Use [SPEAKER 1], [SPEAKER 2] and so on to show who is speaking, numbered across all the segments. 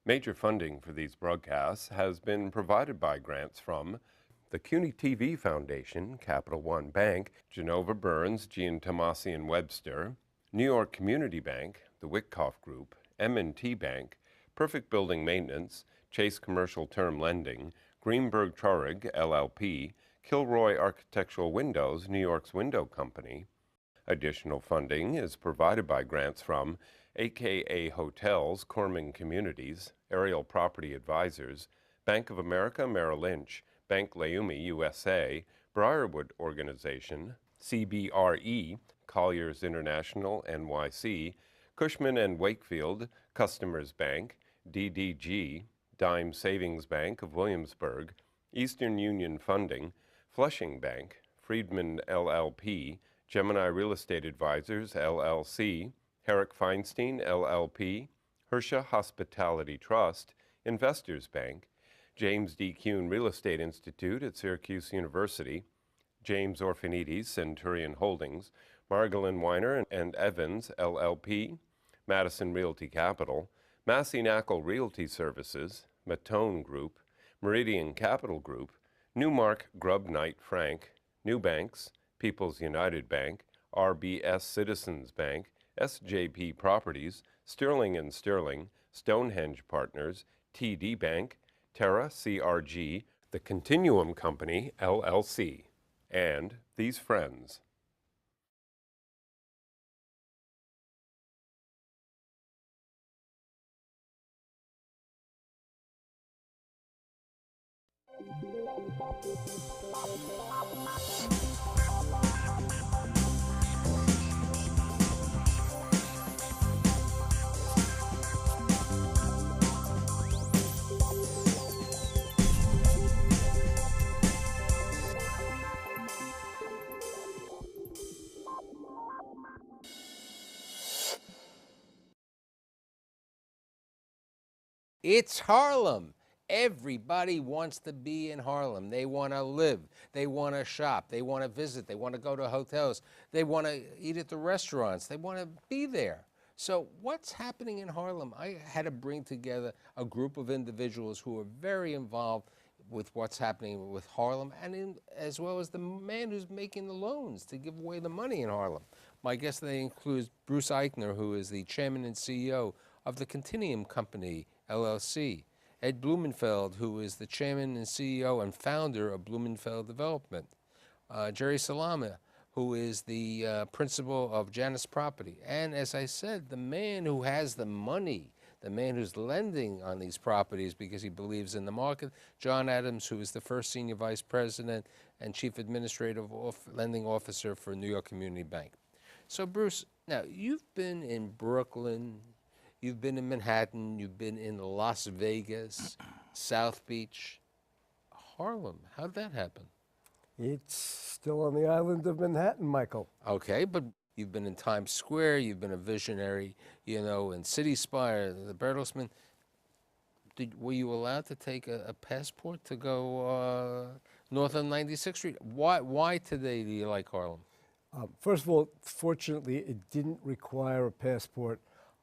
[SPEAKER 1] Major funding for these broadcasts has been provided by grants from the CUNY TV Foundation, Capital One Bank, Genova Burns, Jean Tomasi and Webster, New York Community Bank, the Witkoff Group, M&T Bank, Perfect Building Maintenance, Chase Commercial Term Lending, Greenberg Traurig, LLP, Kilroy Architectural Windows, New York's Window Company. Additional funding is provided by grants from AKA Hotels, Corman Communities, Aerial Property Advisors, Bank of America Merrill Lynch, Bank Leumi USA, Briarwood Organization, CBRE, Colliers International NYC, Cushman & Wakefield, Customers Bank, DDG, Dime Savings Bank of Williamsburg, Eastern Union Funding, Flushing Bank, Friedman LLP, Gemini Real Estate Advisors LLC, Herrick Feinstein LLP, Hersha Hospitality Trust, Investors Bank, James D. Kuhn Real Estate Institute at Syracuse University, James Orphanides Centurion Holdings, Margolin Weiner and Evans LLP, Madison Realty Capital, Massey Knackle Realty Services, Matone Group, Meridian Capital Group, Newmark Grubb Knight Frank, New Banks, People's United Bank, RBS Citizens Bank, SJP Properties, Sterling & Sterling, Stonehenge Partners, TD Bank, Terra CRG, the Continuum Company, LLC, and these friends.
[SPEAKER 2] It's Harlem. Everybody wants to be in Harlem. They want to live. They want to shop. They want to visit. They want to go to hotels. They want to eat at the restaurants. They want to be there. So what's happening in Harlem? I had to bring together a group of individuals who are very involved with what's happening with Harlem, and as well as the man who's making the loans to give away the money in Harlem. My guest today includes Bruce Eichner, who is the chairman and CEO of the Continuum Company, LLC. Ed Blumenfeld, who is the chairman and CEO and founder of Blumenfeld Development. Jerry Salama, who is the principal of Janus Property. And as I said, the man who has the money, the man who's lending on these properties because he believes in the market, John Adams, who is the first senior vice president and chief administrative lending officer for New York Community Bank. So Bruce, now you've been in Brooklyn, you've been in Manhattan, you've been in Las Vegas, South Beach, Harlem. How'd that happen?
[SPEAKER 3] It's still on the island of Manhattan, Michael.
[SPEAKER 2] Okay, but you've been in Times Square, you've been a visionary, you know, in City Spire, the Bertelsmann. Were you allowed to take a passport to go north of 96th Street? Why today do you like Harlem?
[SPEAKER 3] First of all, fortunately, it didn't require a passport.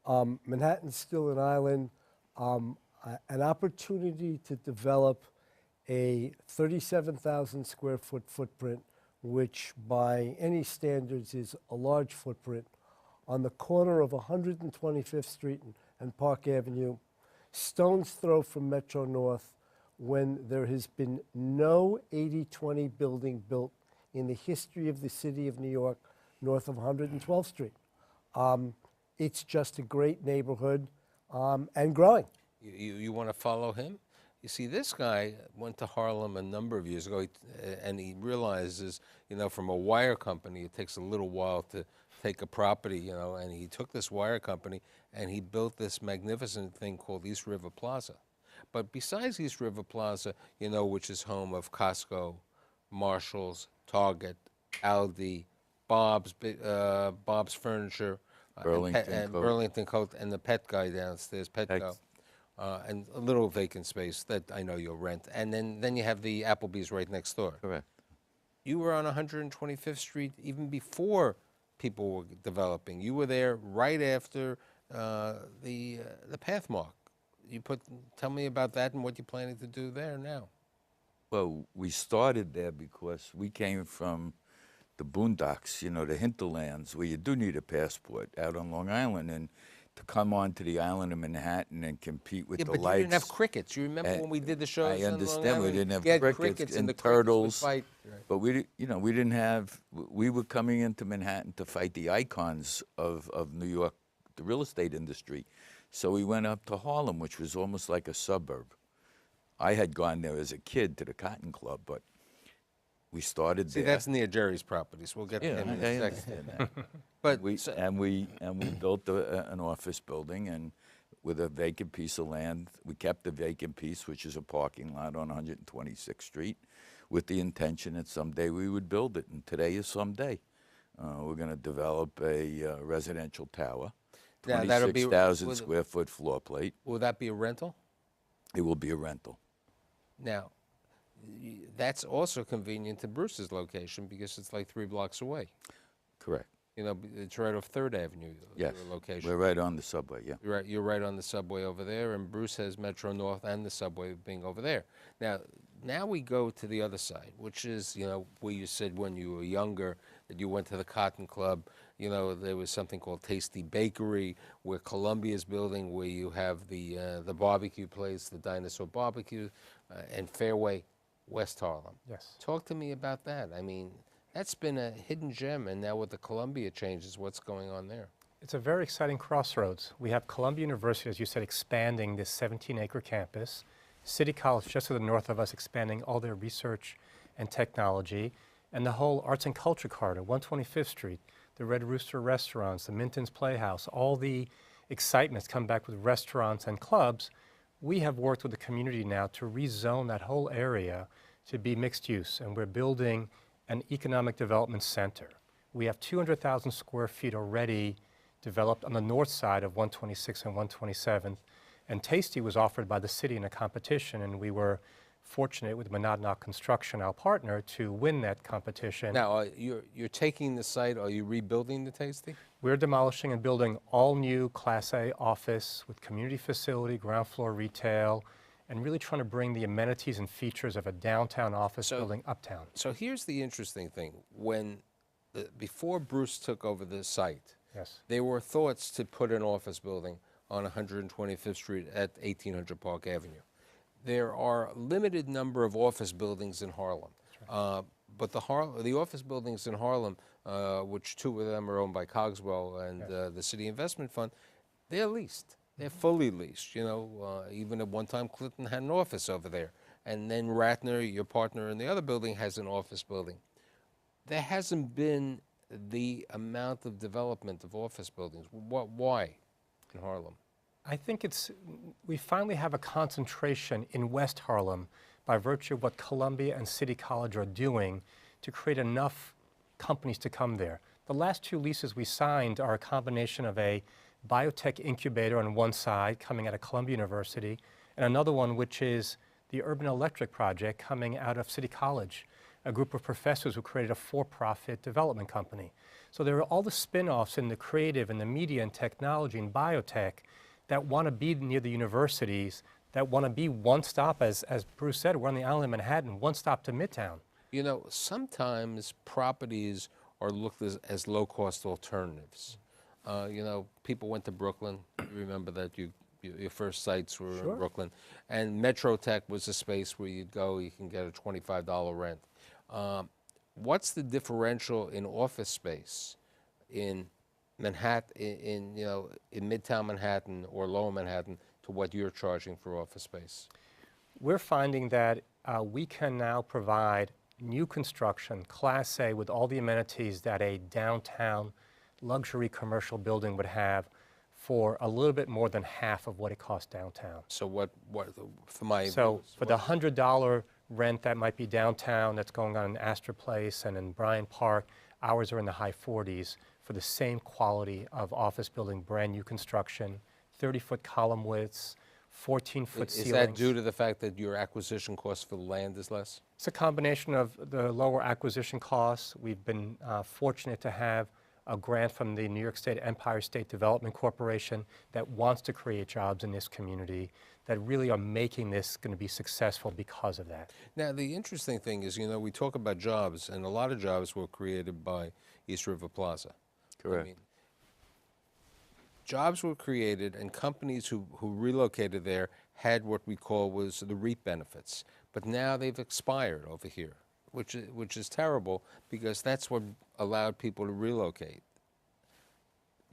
[SPEAKER 3] Manhattan's still an island. An opportunity to develop a 37,000 square foot footprint, which by any standards is a large footprint, on the corner of 125th Street and Park Avenue, stone's throw from Metro North, when there has been no 80-20 building built in the history of the city of New York north of 112th Street. It's just a great neighborhood and growing.
[SPEAKER 2] You want to follow him? You see, this guy went to Harlem a number of years ago, and he realizes, you know, from a wire company, it takes a little while to take a property, you know, and he took this wire company and he built this magnificent thing called East River Plaza. But besides East River Plaza, you know, which is home of Costco, Marshalls, Target, Aldi, Bob's Furniture, Burlington Coat, and the pet guy downstairs, Petco. And a little vacant space that I know you'll rent. And then you have the Applebee's right next door.
[SPEAKER 4] Correct.
[SPEAKER 2] You were on 125th Street even before people were developing. You were there right after the Pathmark tell me about that and what you're planning to do there now.
[SPEAKER 4] Well, we started there because we came from the boondocks, you know, the hinterlands, where you do need a passport out on Long Island, and to come onto the island of Manhattan and compete with
[SPEAKER 2] Yeah,
[SPEAKER 4] the
[SPEAKER 2] but
[SPEAKER 4] lights.
[SPEAKER 2] you didn't have crickets. You remember when we did the shows
[SPEAKER 4] I
[SPEAKER 2] on Long
[SPEAKER 4] understand we
[SPEAKER 2] Island?
[SPEAKER 4] didn't have
[SPEAKER 2] You had
[SPEAKER 4] crickets
[SPEAKER 2] and
[SPEAKER 4] and
[SPEAKER 2] the crickets would
[SPEAKER 4] turtles,
[SPEAKER 2] fight. Right.
[SPEAKER 4] but you know, we didn't have. We were coming into Manhattan to fight the icons of New York, the real estate industry. So we went up to Harlem, which was almost like a suburb. I had gone there as a kid to the Cotton Club, but we started
[SPEAKER 2] See,
[SPEAKER 4] there.
[SPEAKER 2] that's near Jerry's properties. We'll get to
[SPEAKER 4] Yeah,
[SPEAKER 2] him in
[SPEAKER 4] I
[SPEAKER 2] a second.
[SPEAKER 4] understand that.
[SPEAKER 2] But
[SPEAKER 4] We,
[SPEAKER 2] so-
[SPEAKER 4] and we built an office building, and with a vacant piece of land. We kept the vacant piece, which is a parking lot on 126th Street, with the intention that someday we would build it, and today is someday. We're going to develop a residential tower,
[SPEAKER 2] Now, that'll be-
[SPEAKER 4] 26,000
[SPEAKER 2] with-
[SPEAKER 4] square foot floor plate.
[SPEAKER 2] will that be a rental?
[SPEAKER 4] It will be a rental.
[SPEAKER 2] Now, that's also convenient to Bruce's location because it's like 3 blocks away.
[SPEAKER 4] Correct.
[SPEAKER 2] You know, it's right off 3rd Avenue,
[SPEAKER 4] Yes.
[SPEAKER 2] your location.
[SPEAKER 4] We're right on the subway, yeah.
[SPEAKER 2] You're right on the subway over there, and Bruce has Metro North and the subway being over there. Now we go to the other side, which is, you know, where you said when you were younger that you went to the Cotton Club. You know, there was something called Tasty Bakery, where Columbia's building, where you have the barbecue place, the Dinosaur Barbecue, and Fairway, West Harlem.
[SPEAKER 5] Yes.
[SPEAKER 2] Talk to me about that. I mean, that's been a hidden gem, and now with the Columbia changes, what's going on there?
[SPEAKER 5] It's a very exciting crossroads. We have Columbia University, as you said, expanding this 17-acre campus. City College, just to the north of us, expanding all their research and technology. And the whole arts and culture corridor, 125th Street, the Red Rooster restaurants, the Minton's Playhouse, all the excitements come back with restaurants and clubs. We have worked with the community now to rezone that whole area to be mixed use, and we're building an economic development center. We have 200,000 square feet already developed on the north side of 126th and 127th, and Tasty was offered by the city in a competition, and we were fortunate with Monadnock Construction, our partner, to win that competition.
[SPEAKER 2] Now, you're taking the site, are you rebuilding the Tasty?
[SPEAKER 5] We're demolishing and building all new Class A office with community facility, ground floor retail, and really trying to bring the amenities and features of a downtown office building uptown.
[SPEAKER 2] So here's the interesting thing. Before Bruce took over the site,
[SPEAKER 5] Yes.
[SPEAKER 2] there were thoughts to put an office building on 125th Street at 1800 Park Avenue. There are a limited number of office buildings in Harlem. But the office buildings in Harlem, which 2 of them are owned by Cogswell and the City Investment Fund, they're leased. They're fully leased. You know, even at one time Clinton had an office over there. And then Ratner, your partner in the other building, has an office building. There hasn't been the amount of development of office buildings. Why in Harlem?
[SPEAKER 5] I think we finally have a concentration in West Harlem by virtue of what Columbia and City College are doing to create enough companies to come there. The last 2 leases we signed are a combination of a biotech incubator on one side coming out of Columbia University, and another one which is the Urban Electric Project coming out of City College, a group of professors who created a for-profit development company. So there are all the spin-offs in the creative and the media and technology and biotech that want to be near the universities, that want to be one stop, as Bruce said, we're on the island of Manhattan, one stop to Midtown.
[SPEAKER 2] You know, sometimes properties are looked as low-cost alternatives. You know, people went to Brooklyn. You remember that your first sites were in Brooklyn. And Metro Tech was a space where you'd go, you can get a $25 rent. What's the differential in office space in Manhattan, in Midtown Manhattan or Lower Manhattan to what you're charging for office space?
[SPEAKER 5] We're finding that we can now provide new construction, Class A, with all the amenities that a downtown luxury commercial building would have for a little bit more than half of what it costs downtown.
[SPEAKER 2] So what for my
[SPEAKER 5] So for the $100 rent that might be downtown that's going on in Astor Place and in Bryant Park, ours are in the high 40s for the same quality of office building, brand new construction, 30-foot column widths, 14-foot ceilings.
[SPEAKER 2] Is that due to the fact that your acquisition cost for the land is less?
[SPEAKER 5] It's a combination of the lower acquisition costs. We've been fortunate to have a grant from the New York State Empire State Development Corporation that wants to create jobs in this community. that really are making this going to be successful because of that.
[SPEAKER 2] Now, the interesting thing is, you know, we talk about jobs, and a lot of jobs were created by East River Plaza.
[SPEAKER 4] Correct.
[SPEAKER 2] I mean, jobs were created, and companies who relocated there had what we call was the REAP benefits. But now they've expired over here, which is terrible because that's what allowed people to relocate.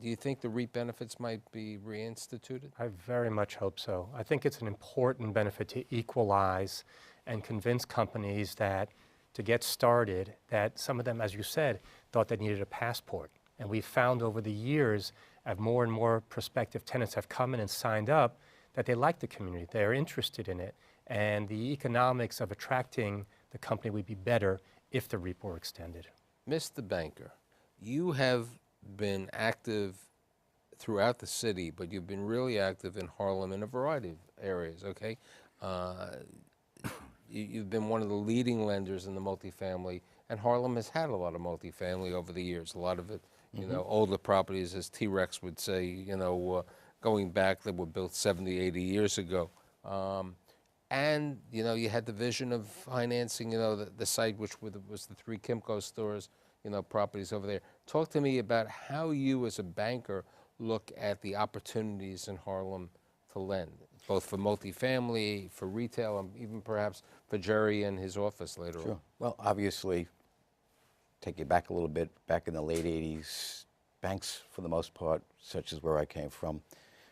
[SPEAKER 2] Do you think the REAP benefits might be reinstituted?
[SPEAKER 5] I very much hope so. I think it's an important benefit to equalize and convince companies that to get started, that some of them, as you said, thought they needed a passport. And we've found over the years, as more and more prospective tenants have come in and signed up, that they like the community, they're interested in it, and the economics of attracting the company would be better if the REAP were extended.
[SPEAKER 2] Mr. Banker, you have been active throughout the city, but you've been really active in Harlem in a variety of areas, okay? You've been one of the leading lenders in the multifamily, and Harlem has had a lot of multifamily over the years. A lot of it, you know, older properties, as T-Rex would say, you know, going back, that were built 70, 80 years ago. And, you know, you had the vision of financing, you know, the site, which was the 3 Kimco stores, you know, properties over there. Talk to me about how you as a banker look at the opportunities in Harlem to lend, both for multifamily, for retail, and even perhaps for Jerry and his office later on.
[SPEAKER 6] Sure. Well, obviously, take you back a little bit, back in the late 80s, banks, for the most part, such as where I came from,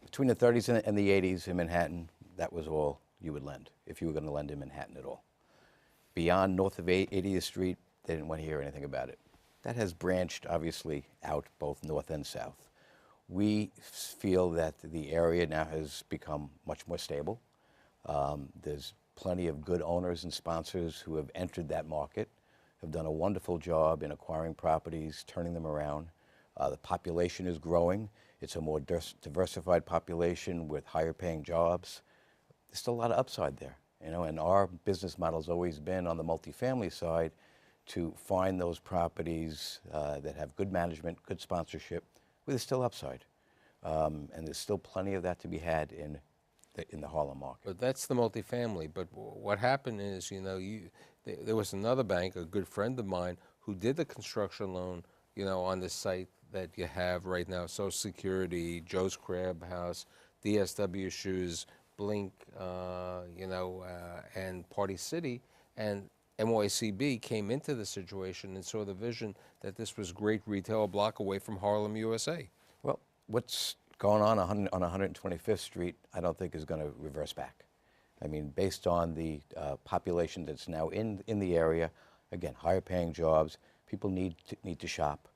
[SPEAKER 6] between the 30s and the 80s in Manhattan, that was all you would lend, if you were going to lend in Manhattan at all. Beyond north of 80th Street, they didn't want to hear anything about it. That has branched, obviously, out both north and south. We feel that the area now has become much more stable. There's plenty of good owners and sponsors who have entered that market, have done a wonderful job in acquiring properties, turning them around. The population is growing. It's a more diversified population with higher paying jobs. There's still a lot of upside there, you know, and our business model has always been on the multifamily side to find those properties that have good management, good sponsorship, where there's still upside. And there's still plenty of that to be had in the Harlem market.
[SPEAKER 2] But that's the multifamily. But what happened is, you know, there was another bank, a good friend of mine, who did the construction loan, you know, on the site that you have right now, Social Security, Joe's Crab House, DSW Shoes, Blink, you know, and Party City, and NYCB came into the situation and saw the vision that this was great retail a block away from Harlem, USA.
[SPEAKER 6] Well, what's going on 125th Street, I don't think is going to reverse back. I mean, based on the population that's now in the area, again, higher paying jobs, people need to shop.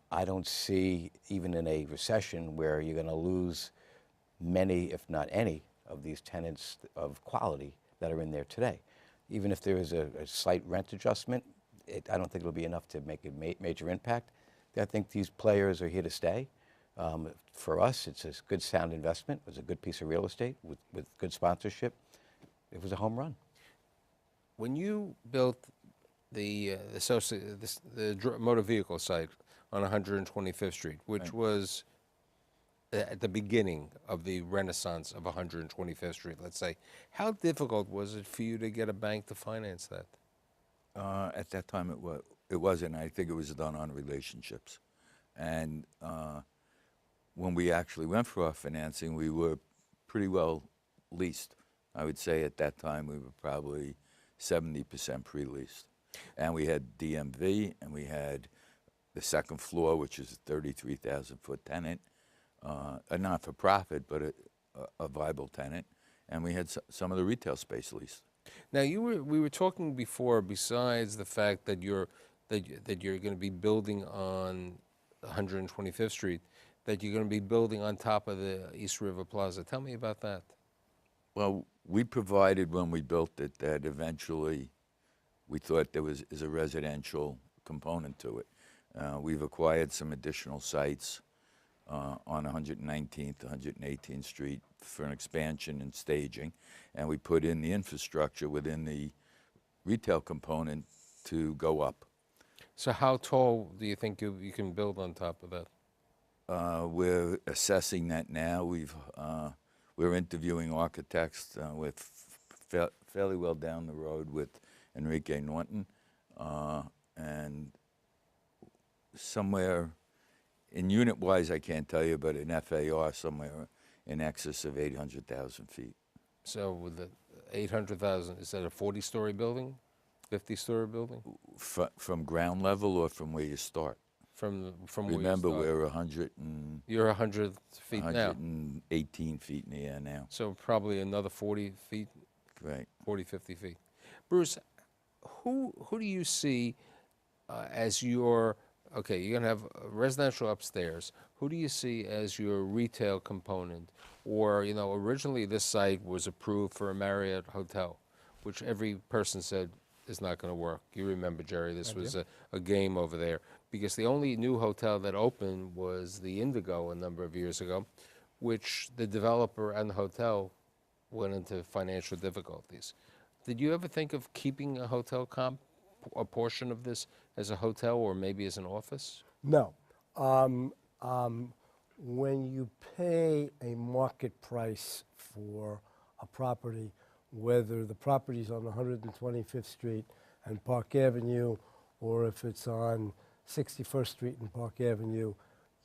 [SPEAKER 6] I don't see, even in a recession, where you're going to lose many, if not any, of these tenants of quality that are in there today. Even if there is a slight rent adjustment, I don't think it'll be enough to make a major impact. I think these players are here to stay. For us, it's a good, sound investment. It was a good piece of real estate with good sponsorship. It was a home run.
[SPEAKER 2] When you built the motor vehicle site on 125th Street, which
[SPEAKER 4] Right.
[SPEAKER 2] was at the beginning of the renaissance of 125th Street, let's say, how difficult was it for you to get a bank to finance that?
[SPEAKER 4] At that time, it wasn't. I think it was done on relationships. And when we actually went for our financing, we were pretty well leased. I would say at that time we were probably 70% pre-leased. And we had DMV, and we had the second floor, which is a 33,000-foot tenant, a not-for-profit, but a viable tenant. And we had some of the retail space leased.
[SPEAKER 2] Now, we were talking before, besides the fact that you're going to be building on 125th Street, that you're going to be building on top of the East River Plaza. Tell me about that.
[SPEAKER 4] Well, we provided when we built it that eventually we thought there is a residential component to it. We've acquired some additional sites on 119th, 118th Street for an expansion and staging, and we put in the infrastructure within the retail component to go up.
[SPEAKER 2] So how tall do you think you can build on top of that?
[SPEAKER 4] We're assessing that now. We're we're interviewing architects with fairly well down the road with Enrique Norton, and somewhere in unit-wise, I can't tell you, but in FAR, somewhere in excess of 800,000 feet.
[SPEAKER 2] So with the 800,000, is that a 40-story building, 50-story building?
[SPEAKER 4] From ground level or from where you start?
[SPEAKER 2] From where you
[SPEAKER 4] Remember,
[SPEAKER 2] start?
[SPEAKER 4] we're 100 and
[SPEAKER 2] You're 100 feet now.
[SPEAKER 4] 118 feet in the air now.
[SPEAKER 2] So probably another 40 feet,
[SPEAKER 4] Right.
[SPEAKER 2] 40, 50 feet. Bruce, who do you see as your, okay, you're going to have residential upstairs. Who do you see as your retail component? Or, you know, originally this site was approved for a Marriott hotel, which every person said is not going to work. You remember, Jerry, this was a game over there. Because the only new hotel that opened was the Indigo a number of years ago, which the developer and the hotel went into financial difficulties. Did you ever think of keeping a hotel a portion of this as a hotel or maybe as an office?
[SPEAKER 3] No. When you pay a market price for a property, whether the property is on 125th Street and Park Avenue, or if it's on 61st Street and Park Avenue,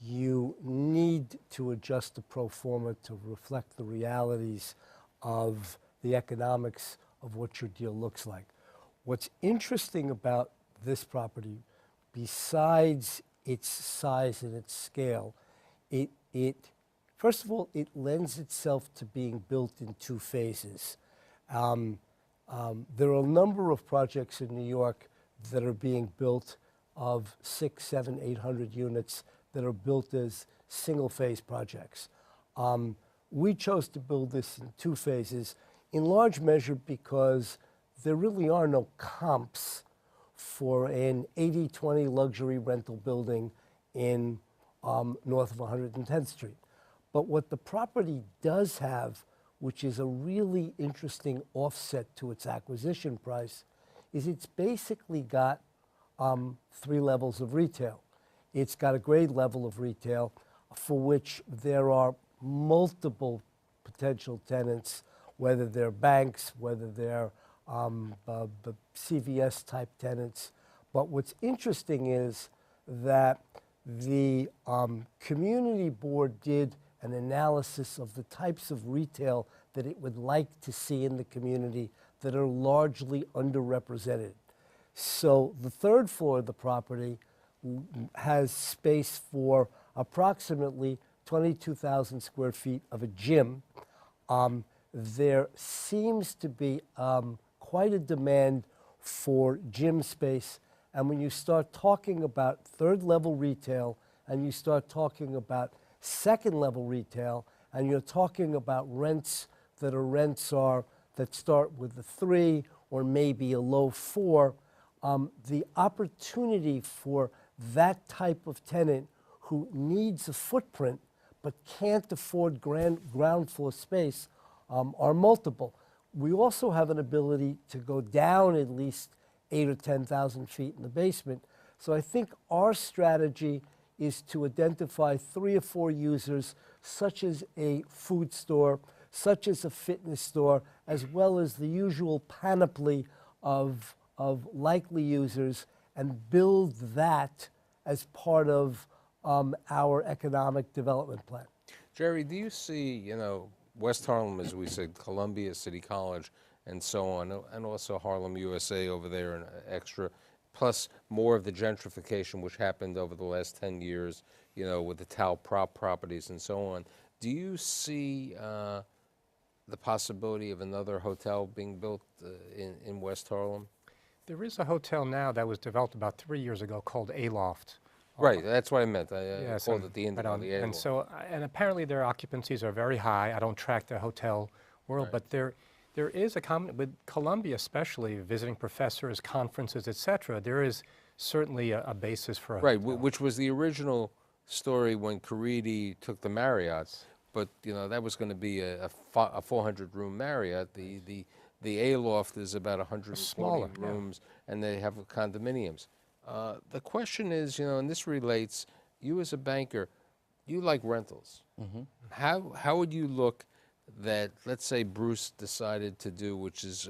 [SPEAKER 3] you need to adjust the pro forma to reflect the realities of the economics of what your deal looks like. What's interesting about this property, besides its size and its scale, first of all, it lends itself to being built in 2 phases. There are a number of projects in New York that are being built of 600, 700, 800 units that are built as single-phase projects. We chose to build this in 2 phases, in large measure because there really are no comps for an 80-20 luxury rental building in north of 110th Street. But what the property does have, which is a really interesting offset to its acquisition price, is it's basically got 3 levels of retail. It's got a grade level of retail for which there are multiple potential tenants, whether they're banks, whether they're the CVS-type tenants. But what's interesting is that the community board did an analysis of the types of retail that it would like to see in the community that are largely underrepresented. So the 3rd floor of the property has space for approximately 22,000 square feet of a gym. There seems to be quite a demand for gym space. And when you start talking about 3rd level retail and you start talking about 2nd level retail and you're talking about rents that start with a 3 or maybe a low 4, the opportunity for that type of tenant who needs a footprint but can't afford ground floor space are multiple. We also have an ability to go down at least 8,000 or 10,000 feet in the basement. So I think our strategy is to identify 3 or 4 users, such as a food store, such as a fitness store, as well as the usual panoply of likely users, and build that as part of our economic development plan.
[SPEAKER 2] Jerry, do you see, you know, West Harlem, as we said, Columbia City College, and so on, and also Harlem, USA over there, and extra, plus more of the gentrification which happened over the last 10 years, you know, with the Tau prop properties and so on. Do you see the possibility of another hotel being built in West Harlem?
[SPEAKER 5] There is a hotel now that was developed about 3 years ago called A-Loft.
[SPEAKER 2] Right, that's what I meant. I
[SPEAKER 5] Yes,
[SPEAKER 2] called it the Indigo, the
[SPEAKER 5] and
[SPEAKER 2] A-Loft.
[SPEAKER 5] so, and apparently their occupancies are very high. I don't track the hotel world,
[SPEAKER 2] Right.
[SPEAKER 5] but there is a common, with Columbia especially, visiting professors, conferences, et cetera, there is certainly a basis for a
[SPEAKER 2] Right,
[SPEAKER 5] hotel.
[SPEAKER 2] which was the original story when Caridi took the Marriott, but you know that was going to be a 400-room Marriott. The A-Loft is about 140
[SPEAKER 5] Smaller, yeah.
[SPEAKER 2] rooms, and they have condominiums. The question is, you know, and this relates, you as a banker, you like rentals. How would you look that, let's say Bruce decided to do, which is,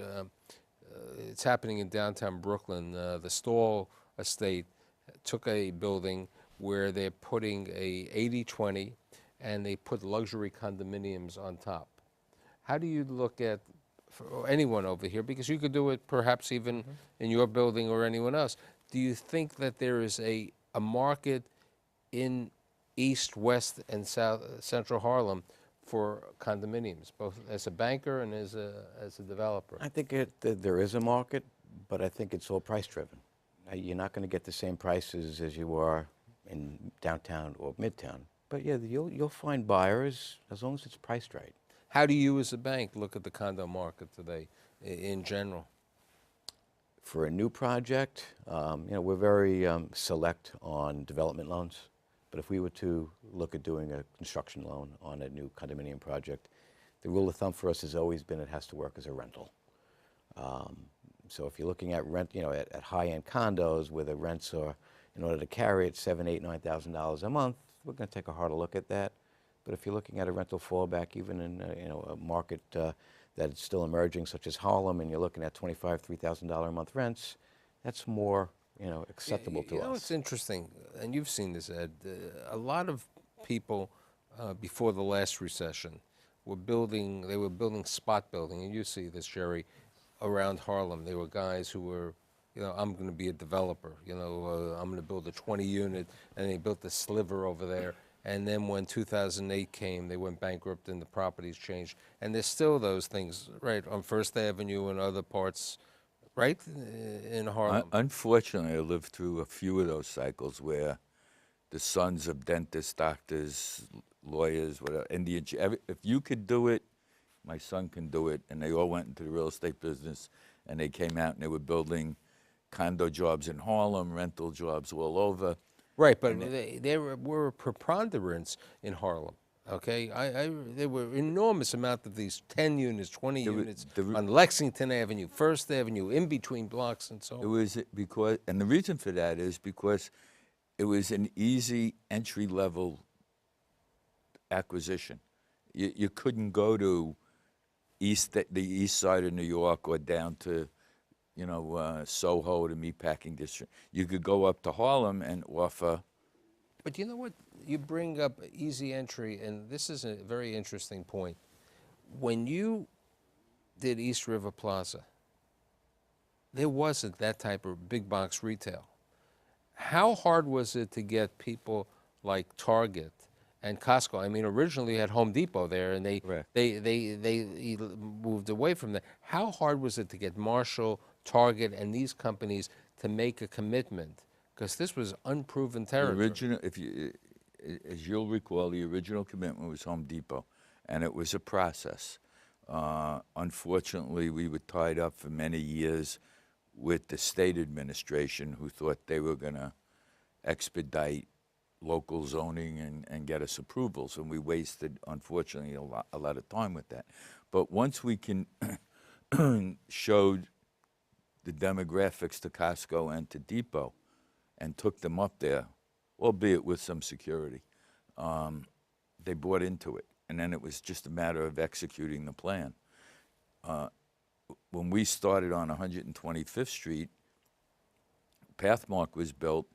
[SPEAKER 2] it's happening in downtown Brooklyn, the Stall estate took a building where they're putting a 80-20 and they put luxury condominiums on top. How do you look at, for anyone over here, because you could do it perhaps even in your building or anyone else, do you think that there is a market in East, West, and South Central Harlem for condominiums, both as a banker and as a developer?
[SPEAKER 6] I think that there is a market, but I think it's all price driven. You're not going to get the same prices as you are in downtown or midtown. But yeah, you'll find buyers as long as it's priced right.
[SPEAKER 2] How do you as a bank look at the condo market today in general?
[SPEAKER 6] For a new project, we're very select on development loans. But if we were to look at doing a construction loan on a new condominium project, the rule of thumb for us has always been it has to work as a rental. So if you're looking at rent, at high-end condos where the rents are, in order to carry it, $7,000, $8,000, $9,000 a month, we're going to take a harder look at that. But if you're looking at a rental fallback, even in a market that's still emerging, such as Harlem, and you're looking at $2,500, $3,000 a month rents, that's more acceptable to us.
[SPEAKER 2] It's interesting, and you've seen this, Ed. A lot of people before the last recession were building spot building, and you see this, Jerry, around Harlem. They were guys who were, I'm going to be a developer. I'm going to build a 20-unit, and they built the sliver over there. And then when 2008 came, they went bankrupt and the properties changed. And there's still those things, right, on First Avenue and other parts, right, in Harlem.
[SPEAKER 4] Unfortunately, I lived through a few of those cycles where the sons of dentists, doctors, lawyers, whatever, if you could do it, my son can do it. And they all went into the real estate business, and they came out and they were building condo jobs in Harlem, rental jobs all over.
[SPEAKER 2] Right, but there were a preponderance in Harlem, okay? There were enormous amount of these 10 units, 20 units on Lexington Avenue, First Avenue, in between blocks and so on.
[SPEAKER 4] It was because, and the reason for that is because it was an easy entry-level acquisition. You couldn't go to the east side of New York or down to Soho, the meatpacking district. You could go up to Harlem and offer.
[SPEAKER 2] But you know what? You bring up easy entry, and this is a very interesting point. When you did East River Plaza, there wasn't that type of big box retail. How hard was it to get people like Target and Costco? I mean, originally you had Home Depot there, and they moved away from that. How hard was it to get Marshall, Target, and these companies to make a commitment? Because this was unproven territory.
[SPEAKER 4] As you'll recall, the original commitment was Home Depot, and it was a process. Unfortunately, we were tied up for many years with the state administration, who thought they were going to expedite local zoning and get us approvals, and we wasted, unfortunately, a lot of time with that. But once we showed the demographics to Costco and to Depot and took them up there, albeit with some security, they bought into it. And then it was just a matter of executing the plan. When we started on 125th Street, Pathmark was built.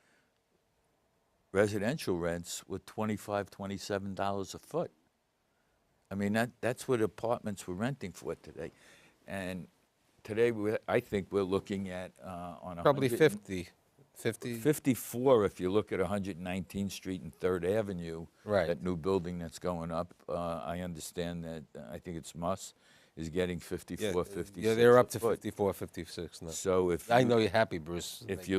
[SPEAKER 4] Residential rents were $25, $27 a foot. I mean, that's what apartments were renting for today. And today, I think we're looking at on
[SPEAKER 2] probably 50.
[SPEAKER 4] 54 if you look at 119th Street and 3rd Avenue,
[SPEAKER 2] right.
[SPEAKER 4] That new building that's going up. I understand that, I think it's Muss, is getting 54, 56.
[SPEAKER 2] Yeah, they're up to 54, 56 now.
[SPEAKER 4] So
[SPEAKER 2] I know you're happy, Bruce.
[SPEAKER 4] If we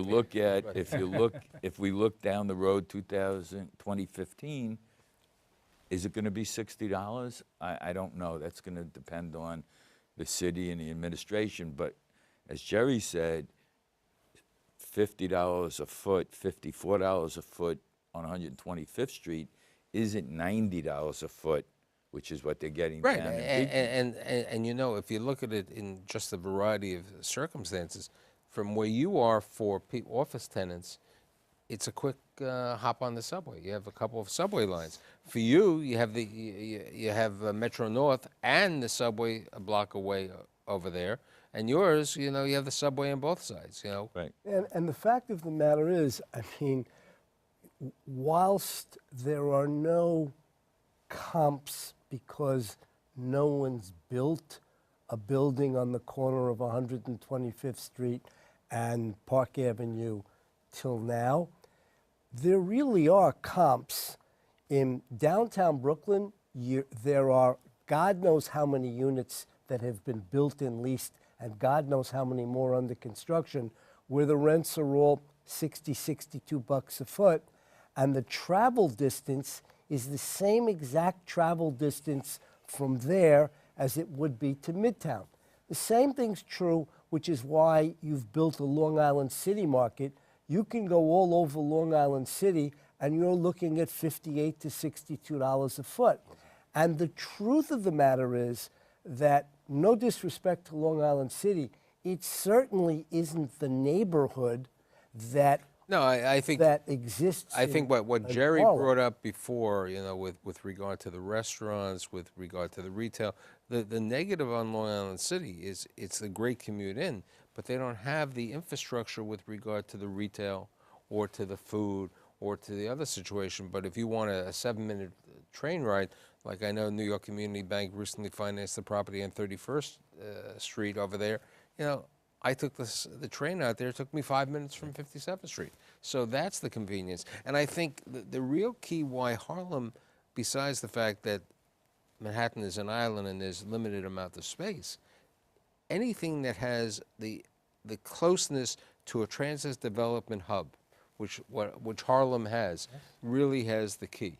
[SPEAKER 4] look down the road, 2015, is it going to be $60? I don't know. That's going to depend on the city and the administration. But as Jerry said, $50 a foot, $54 a foot on 125th Street isn't $90 a foot, which is what they're getting
[SPEAKER 2] right.
[SPEAKER 4] down
[SPEAKER 2] And if you look at it in just a variety of circumstances, from where you are for office tenants, it's a quick hop on the subway. You have a couple of subway lines. For you, you have you have Metro North and the subway a block away over there. And yours, you know, you have the subway on both sides, you know.
[SPEAKER 4] Right.
[SPEAKER 3] And the fact of the matter is, I mean, whilst there are no comps because no one's built a building on the corner of 125th Street and Park Avenue till now, there really are comps. In downtown Brooklyn, there are God knows how many units that have been built and leased, and God knows how many more under construction, where the rents are all 60, 62 bucks a foot, and the travel distance is the same exact travel distance from there as it would be to Midtown. The same thing's true, which is why you've built a Long Island City market. You can go all over Long Island City, and you're looking at $58 to $62 a foot. And the truth of the matter is that, no disrespect to Long Island City, it certainly isn't the neighborhood that
[SPEAKER 2] No, I think
[SPEAKER 3] that exists.
[SPEAKER 2] I think what
[SPEAKER 3] in
[SPEAKER 2] Jerry
[SPEAKER 3] Harlem.
[SPEAKER 2] brought up before, you know, with regard to the restaurants, with regard to the retail, the negative on Long Island City is it's a great commute in, but they don't have the infrastructure with regard to the retail or to the food or to the other situation. But if you want a 7-minute train ride, like I know New York Community Bank recently financed the property on 31st Street over there, you know, I took the train out there. It took me 5 minutes from 57th Street. So that's the convenience. And I think the real key why Harlem, besides the fact that Manhattan is an island and there's limited amount of space, anything that has the closeness to a transit development hub, which Harlem has, really has the key.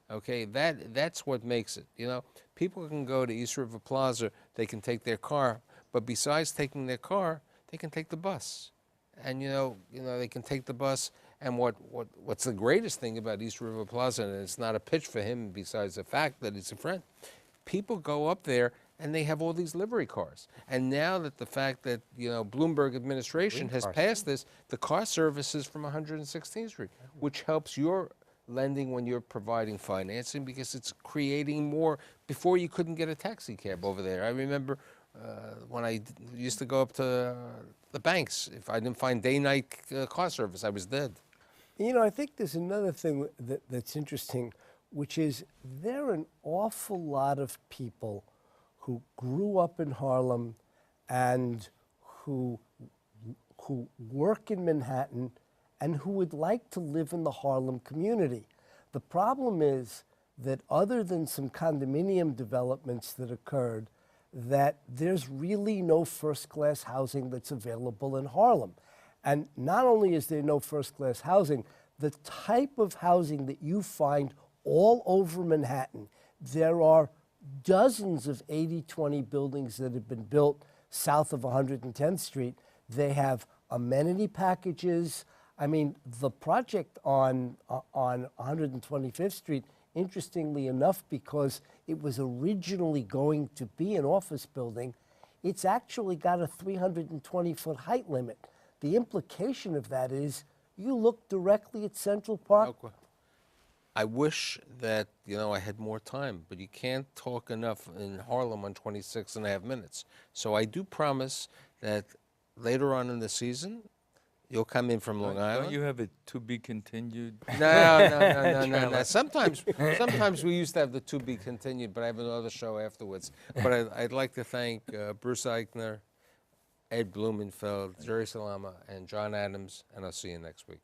[SPEAKER 2] Okay, that's what makes it. You know, people can go to East River Plaza, they can take their car, but besides taking their car, they can take the bus. And you know, they can take the bus. And what's the greatest thing about East River Plaza, and it's not a pitch for him besides the fact that he's a friend, people go up there and they have all these livery cars. And now that the fact that, you know, Bloomberg administration has passed this, the car service is from 116th Street, which helps your lending when you're providing financing because it's creating more. Before you couldn't get a taxi cab over there. I remember when I used to go up to the banks, if I didn't find day-night car service, I was dead.
[SPEAKER 3] You know, I think there's another thing that's interesting, which is there are an awful lot of people who grew up in Harlem and who work in Manhattan and who would like to live in the Harlem community. The problem is that other than some condominium developments that occurred, that there's really no first-class housing that's available in Harlem. And not only is there no first-class housing, the type of housing that you find all over Manhattan, there are dozens of 80-20 buildings that have been built south of 110th Street. They have amenity packages. I mean, the project on 125th Street, interestingly enough, because it was originally going to be an office building, it's actually got a 320-foot height limit. The implication of that is you look directly at Central Park.
[SPEAKER 2] I wish that, you know, I had more time, but you can't talk enough in Harlem on 26.5 minutes. So I do promise that later on in the season, you'll come in from Long Island.
[SPEAKER 4] Don't you have it to be continued?
[SPEAKER 2] No. Sometimes we used to have the to be continued, but I have another show afterwards. But I'd like to thank Bruce Eichner, Ed Blumenfeld, Jerry Salama, and John Adams, and I'll see you next week.